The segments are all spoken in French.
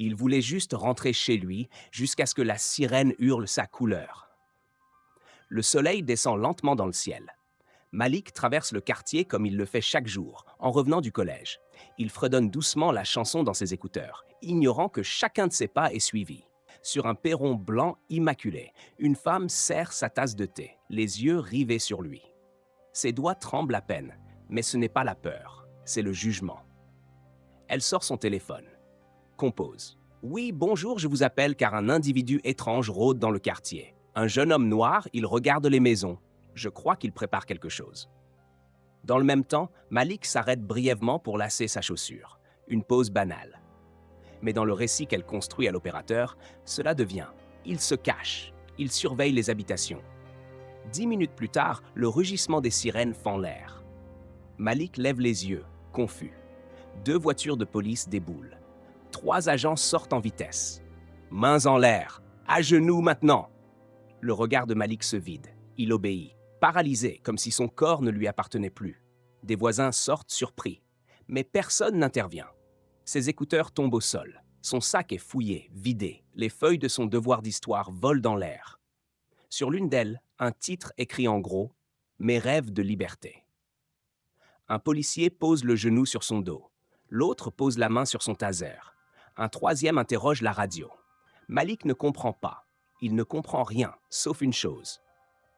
Il voulait juste rentrer chez lui jusqu'à ce que la sirène hurle sa couleur. Le soleil descend lentement dans le ciel. Malik traverse le quartier comme il le fait chaque jour, en revenant du collège. Il fredonne doucement la chanson dans ses écouteurs, ignorant que chacun de ses pas est suivi. Sur un perron blanc immaculé, une femme sert sa tasse de thé, les yeux rivés sur lui. Ses doigts tremblent à peine, mais ce n'est pas la peur, c'est le jugement. Elle sort son téléphone, compose. Oui, bonjour, je vous appelle car un individu étrange rôde dans le quartier. Un jeune homme noir, il regarde les maisons. Je crois qu'il prépare quelque chose. Dans le même temps, Malik s'arrête brièvement pour lasser sa chaussure. Une pause banale. Mais dans le récit qu'elle construit à l'opérateur, cela devient. Il se cache. Il surveille les habitations. 10 minutes plus tard, le rugissement des sirènes fend l'air. Malik lève les yeux, confus. 2 voitures de police déboulent. 3 agents sortent en vitesse. Mains en l'air. À genoux maintenant. Le regard de Malik se vide. Il obéit, paralysé, comme si son corps ne lui appartenait plus. Des voisins sortent surpris. Mais personne n'intervient. Ses écouteurs tombent au sol. Son sac est fouillé, vidé. Les feuilles de son devoir d'histoire volent dans l'air. Sur l'une d'elles, un titre écrit en gros « Mes rêves de liberté ». Un policier pose le genou sur son dos. L'autre pose la main sur son taser. Un troisième interroge la radio. Malik ne comprend pas. Il ne comprend rien, sauf une chose.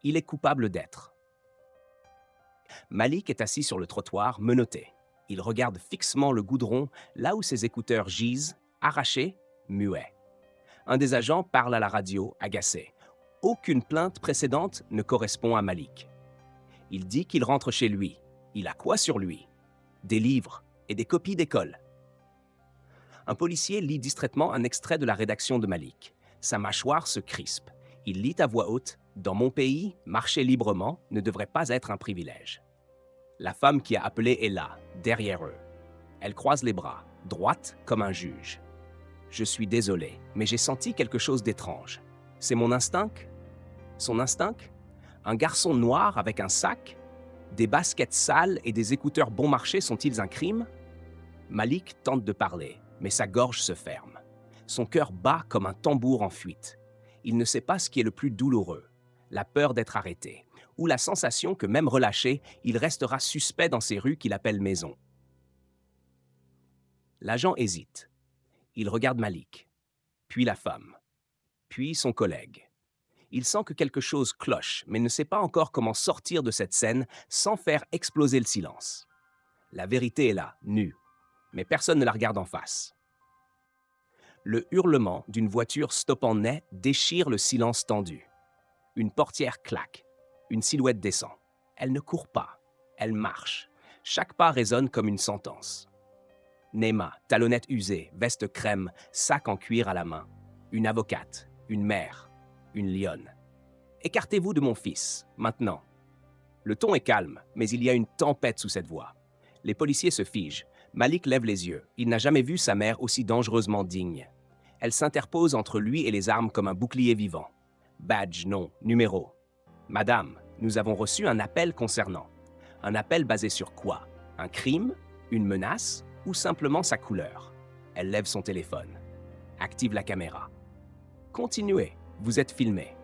Il est coupable d'être. Malik est assis sur le trottoir, menotté. Il regarde fixement le goudron, là où ses écouteurs gisent, arrachés, muets. Un des agents parle à la radio, agacé. Aucune plainte précédente ne correspond à Malik. Il dit qu'il rentre chez lui. Il a quoi sur lui? Des livres et des copies d'école. Un policier lit distraitement un extrait de la rédaction de Malik. Sa mâchoire se crispe. Il lit à voix haute « Dans mon pays, marcher librement ne devrait pas être un privilège. » La femme qui a appelé est là, derrière eux. Elle croise les bras, droite comme un juge. « Je suis désolé, mais j'ai senti quelque chose d'étrange. C'est mon instinct? Son instinct? Un garçon noir avec un sac? Des baskets sales et des écouteurs bon marché sont-ils un crime? » Malik tente de parler, mais sa gorge se ferme. Son cœur bat comme un tambour en fuite. Il ne sait pas ce qui est le plus douloureux, la peur d'être arrêté, ou la sensation que même relâché, il restera suspect dans ces rues qu'il appelle maison. L'agent hésite. Il regarde Malik, puis la femme, puis son collègue. Il sent que quelque chose cloche, mais ne sait pas encore comment sortir de cette scène sans faire exploser le silence. La vérité est là, nue, mais personne ne la regarde en face. Le hurlement d'une voiture stoppant net déchire le silence tendu. Une portière claque. Une silhouette descend. Elle ne court pas. Elle marche. Chaque pas résonne comme une sentence. Neema, talonnette usée, veste crème, sac en cuir à la main. Une avocate, une mère, une lionne. Écartez-vous de mon fils, maintenant. Le ton est calme, mais il y a une tempête sous cette voix. Les policiers se figent. Malik lève les yeux. Il n'a jamais vu sa mère aussi dangereusement digne. Elle s'interpose entre lui et les armes comme un bouclier vivant. Badge, nom, numéro. Madame, nous avons reçu un appel concernant. Un appel basé sur quoi? Un crime? Une menace? Ou simplement sa couleur? Elle lève son téléphone. Active la caméra. Continuez, vous êtes filmé.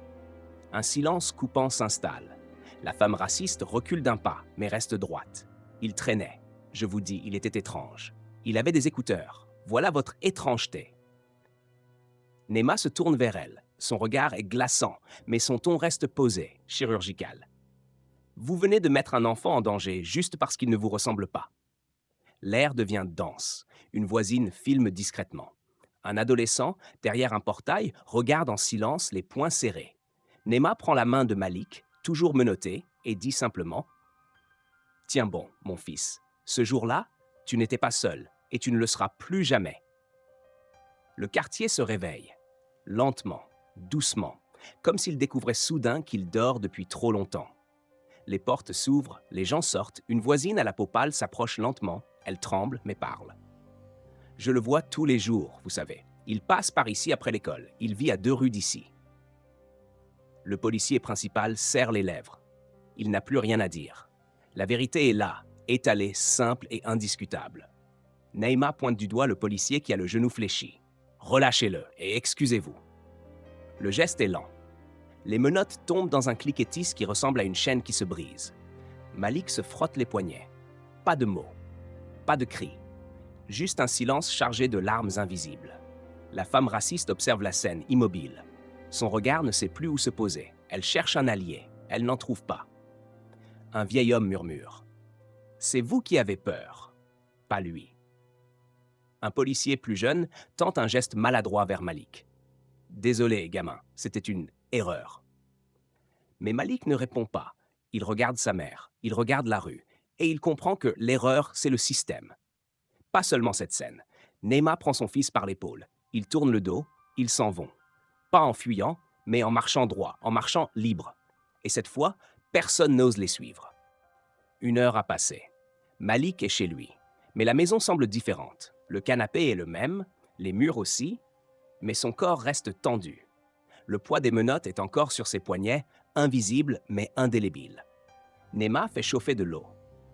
Un silence coupant s'installe. La femme raciste recule d'un pas, mais reste droite. Il traînait. Je vous dis, il était étrange. Il avait des écouteurs. Voilà votre étrangeté. Neema se tourne vers elle. Son regard est glaçant, mais son ton reste posé, chirurgical. Vous venez de mettre un enfant en danger juste parce qu'il ne vous ressemble pas. L'air devient dense. Une voisine filme discrètement. Un adolescent, derrière un portail, regarde en silence les poings serrés. Neema prend la main de Malik, toujours menotté, et dit simplement « Tiens bon, mon fils, ce jour-là, tu n'étais pas seul, et tu ne le seras plus jamais. » Le quartier se réveille, lentement, doucement, comme s'il découvrait soudain qu'il dort depuis trop longtemps. Les portes s'ouvrent, les gens sortent, une voisine à la peau pâle s'approche lentement, elle tremble mais parle. Je le vois tous les jours, vous savez. Il passe par ici après l'école, il vit à 2 rues d'ici. Le policier principal serre les lèvres. Il n'a plus rien à dire. La vérité est là, étalée, simple et indiscutable. Neema pointe du doigt le policier qui a le genou fléchi. « Relâchez-le et excusez-vous. Le geste est lent. Les menottes tombent dans un cliquetis qui ressemble à une chaîne qui se brise. Malik se frotte les poignets. Pas de mots, pas de cris. Juste un silence chargé de larmes invisibles. La femme raciste observe la scène, immobile. Son regard ne sait plus où se poser. Elle cherche un allié. Elle n'en trouve pas. Un vieil homme murmure. « C'est vous qui avez peur, pas lui. » Un policier plus jeune tente un geste maladroit vers Malik. « Désolé, gamin, c'était une erreur. » Mais Malik ne répond pas. Il regarde sa mère, il regarde la rue, et il comprend que l'erreur, c'est le système. Pas seulement cette scène. Neema prend son fils par l'épaule. Ils tournent le dos, ils s'en vont. Pas en fuyant, mais en marchant droit, en marchant libre. Et cette fois, personne n'ose les suivre. 1 heure a passé. Malik est chez lui. Mais la maison semble différente. Le canapé est le même, les murs aussi, mais son corps reste tendu. Le poids des menottes est encore sur ses poignets, invisible mais indélébile. Neema fait chauffer de l'eau.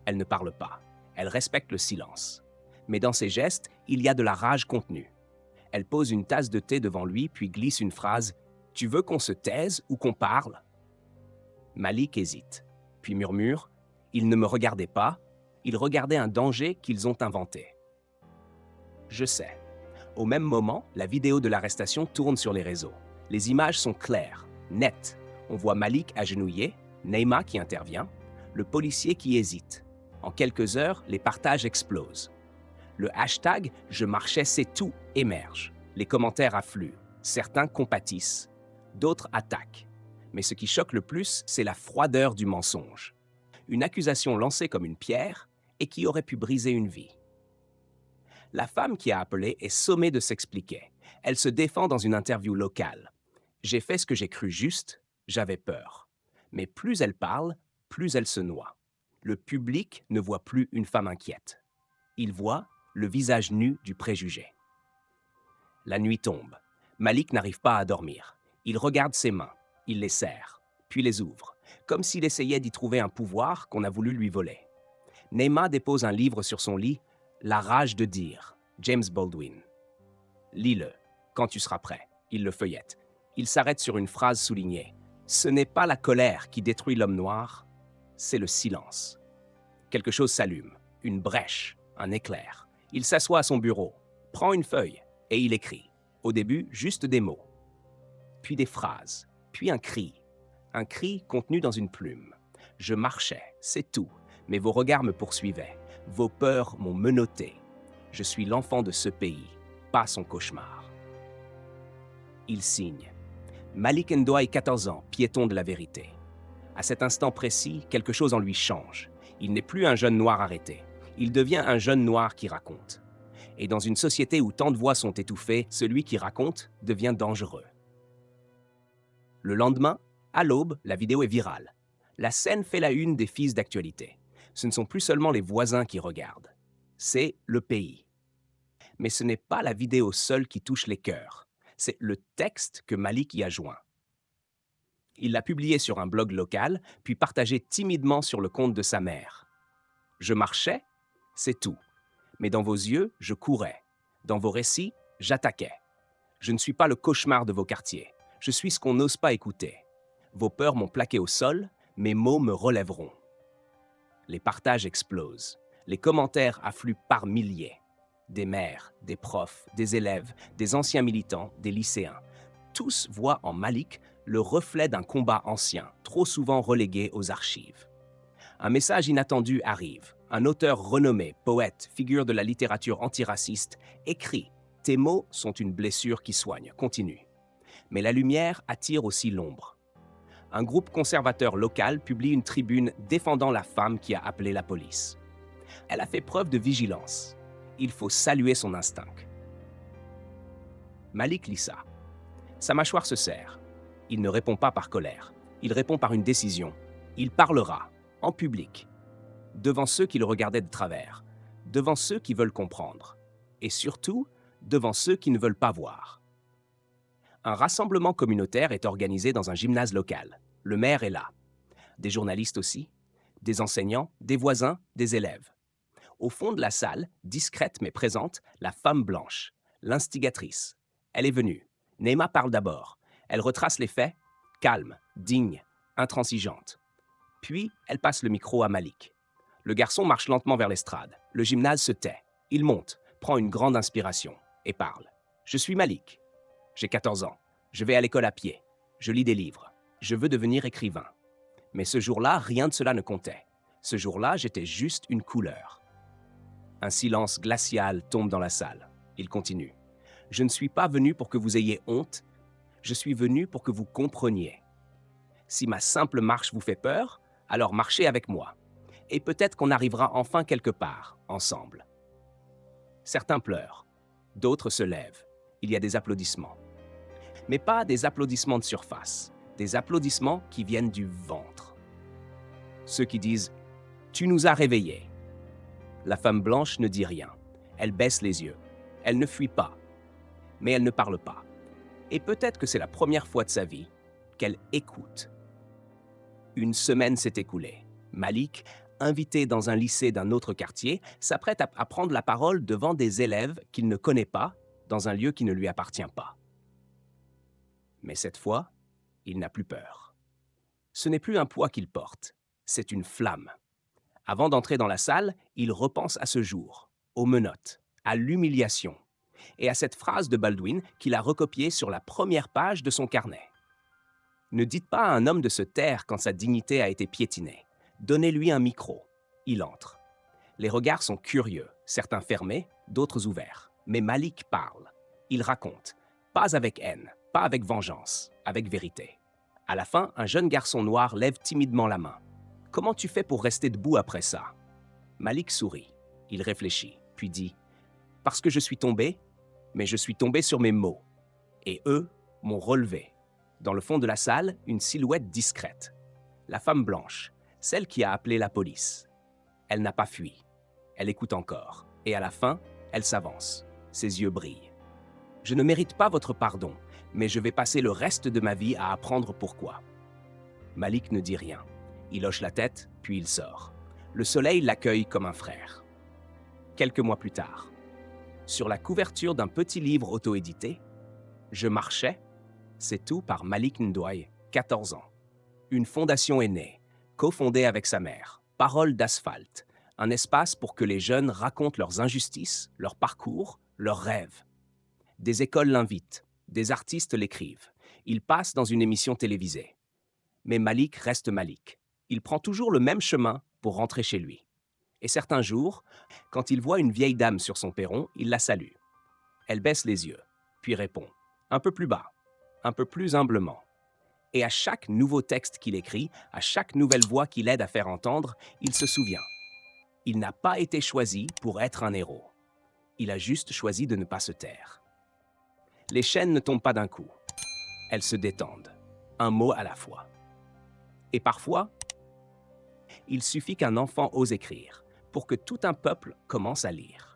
Elle ne parle pas. Elle respecte le silence. Mais dans ses gestes, il y a de la rage contenue. Elle pose une tasse de thé devant lui puis glisse une phrase « Tu veux qu'on se taise ou qu'on parle ?» Malik hésite, puis murmure « Ils ne me regardaient pas, ils regardaient un danger qu'ils ont inventé. » Je sais. Au même moment, la vidéo de l'arrestation tourne sur les réseaux. Les images sont claires, nettes. On voit Malik agenouillé, Neema qui intervient, le policier qui hésite. En quelques heures, les partages explosent. Le hashtag « Je marchais, c'est tout » émerge. Les commentaires affluent. Certains compatissent, d'autres attaquent. Mais ce qui choque le plus, c'est la froideur du mensonge. Une accusation lancée comme une pierre et qui aurait pu briser une vie. La femme qui a appelé est sommée de s'expliquer. Elle se défend dans une interview locale. « J'ai fait ce que j'ai cru juste, j'avais peur. » Mais plus elle parle, plus elle se noie. Le public ne voit plus une femme inquiète. Il voit le visage nu du préjugé. La nuit tombe. Malik n'arrive pas à dormir. Il regarde ses mains, il les serre, puis les ouvre, comme s'il essayait d'y trouver un pouvoir qu'on a voulu lui voler. Neema dépose un livre sur son lit, La rage de dire, James Baldwin. Lis-le, quand tu seras prêt. Il le feuillette. Il s'arrête sur une phrase soulignée. Ce n'est pas la colère qui détruit l'homme noir, c'est le silence. Quelque chose s'allume, une brèche, un éclair. Il s'assoit à son bureau, prend une feuille et il écrit. Au début, juste des mots. Puis des phrases, puis un cri contenu dans une plume. Je marchais, c'est tout, mais vos regards me poursuivaient. Vos peurs m'ont menotté. Je suis l'enfant de ce pays, pas son cauchemar. Il signe. Malik Ndoye, 14 ans, piéton de la vérité. À cet instant précis, quelque chose en lui change. Il n'est plus un jeune noir arrêté. Il devient un jeune noir qui raconte. Et dans une société où tant de voix sont étouffées, celui qui raconte devient dangereux. Le lendemain, à l'aube, la vidéo est virale. La scène fait la une des fils d'actualité. Ce ne sont plus seulement les voisins qui regardent. C'est le pays. Mais ce n'est pas la vidéo seule qui touche les cœurs. C'est le texte que Malik y a joint. Il l'a publié sur un blog local, puis partagé timidement sur le compte de sa mère. Je marchais, c'est tout. Mais dans vos yeux, je courais. Dans vos récits, j'attaquais. Je ne suis pas le cauchemar de vos quartiers. Je suis ce qu'on n'ose pas écouter. Vos peurs m'ont plaqué au sol, mes mots me relèveront. Les partages explosent. Les commentaires affluent par milliers. Des mères, des profs, des élèves, des anciens militants, des lycéens. Tous voient en Malik le reflet d'un combat ancien, trop souvent relégué aux archives. Un message inattendu arrive. Un auteur renommé, poète, figure de la littérature antiraciste, écrit « Tes mots sont une blessure qui soigne, continue ». Mais la lumière attire aussi l'ombre. Un groupe conservateur local publie une tribune défendant la femme qui a appelé la police. Elle a fait preuve de vigilance. Il faut saluer son instinct. Malik lit ça. Sa mâchoire se serre. Il ne répond pas par colère. Il répond par une décision. Il parlera, en public, devant ceux qui le regardaient de travers, devant ceux qui veulent comprendre, et surtout, devant ceux qui ne veulent pas voir. Un rassemblement communautaire est organisé dans un gymnase local. Le maire est là. Des journalistes aussi, des enseignants, des voisins, des élèves. Au fond de la salle, discrète mais présente, la femme blanche, l'instigatrice. Elle est venue. Neema parle d'abord. Elle retrace les faits, calme, digne, intransigeante. Puis, elle passe le micro à Malik. Le garçon marche lentement vers l'estrade. Le gymnase se tait. Il monte, prend une grande inspiration et parle. Je suis Malik. J'ai 14 ans. Je vais à l'école à pied. Je lis des livres. Je veux devenir écrivain. Mais ce jour-là, rien de cela ne comptait. Ce jour-là, j'étais juste une couleur. Un silence glacial tombe dans la salle. Il continue. Je ne suis pas venu pour que vous ayez honte. Je suis venu pour que vous compreniez. Si ma simple marche vous fait peur, alors marchez avec moi. Et peut-être qu'on arrivera enfin quelque part, ensemble. Certains pleurent. D'autres se lèvent. Il y a des applaudissements. Mais pas des applaudissements de surface. Des applaudissements qui viennent du ventre. Ceux qui disent « Tu nous as réveillés ». La femme blanche ne dit rien. Elle baisse les yeux. Elle ne fuit pas. Mais elle ne parle pas. Et peut-être que c'est la première fois de sa vie qu'elle écoute. Une semaine s'est écoulée. Malik, invité dans un lycée d'un autre quartier, s'apprête à prendre la parole devant des élèves qu'il ne connaît pas, dans un lieu qui ne lui appartient pas. Mais cette fois, il n'a plus peur. Ce n'est plus un poids qu'il porte, c'est une flamme. Avant d'entrer dans la salle, il repense à ce jour, aux menottes, à l'humiliation, et à cette phrase de Baldwin qu'il a recopiée sur la première page de son carnet. Ne dites pas à un homme de se taire quand sa dignité a été piétinée. Donnez-lui un micro. Il entre. Les regards sont curieux, certains fermés, d'autres ouverts. Mais Malik parle. Il raconte. Pas avec haine, pas avec vengeance, avec vérité. À la fin, un jeune garçon noir lève timidement la main. « Comment tu fais pour rester debout après ça ?» Malik sourit. Il réfléchit, puis dit « Parce que je suis tombé, mais je suis tombé sur mes mots. Et eux m'ont relevé. » Dans le fond de la salle, une silhouette discrète. La femme blanche, celle qui a appelé la police. Elle n'a pas fui. Elle écoute encore. Et à la fin, elle s'avance. Ses yeux brillent. « Je ne mérite pas votre pardon, mais je vais passer le reste de ma vie à apprendre pourquoi. » Malik ne dit rien. Il hoche la tête, puis il sort. Le soleil l'accueille comme un frère. Quelques mois plus tard, sur la couverture d'un petit livre auto-édité, « Je marchais », c'est tout par Malik Ndoye, 14 ans. Une fondation est née, cofondée avec sa mère, Paroles d'asphalte, un espace pour que les jeunes racontent leurs injustices, leurs parcours, leurs rêves. Des écoles l'invitent, des artistes l'écrivent. Il passe dans une émission télévisée. Mais Malik reste Malik. Il prend toujours le même chemin pour rentrer chez lui. Et certains jours, quand il voit une vieille dame sur son perron, il la salue. Elle baisse les yeux, puis répond, un peu plus bas, un peu plus humblement. Et à chaque nouveau texte qu'il écrit, à chaque nouvelle voix qu'il aide à faire entendre, il se souvient. Il n'a pas été choisi pour être un héros. Il a juste choisi de ne pas se taire. Les chaînes ne tombent pas d'un coup. Elles se détendent, un mot à la fois. Et parfois, il suffit qu'un enfant ose écrire pour que tout un peuple commence à lire.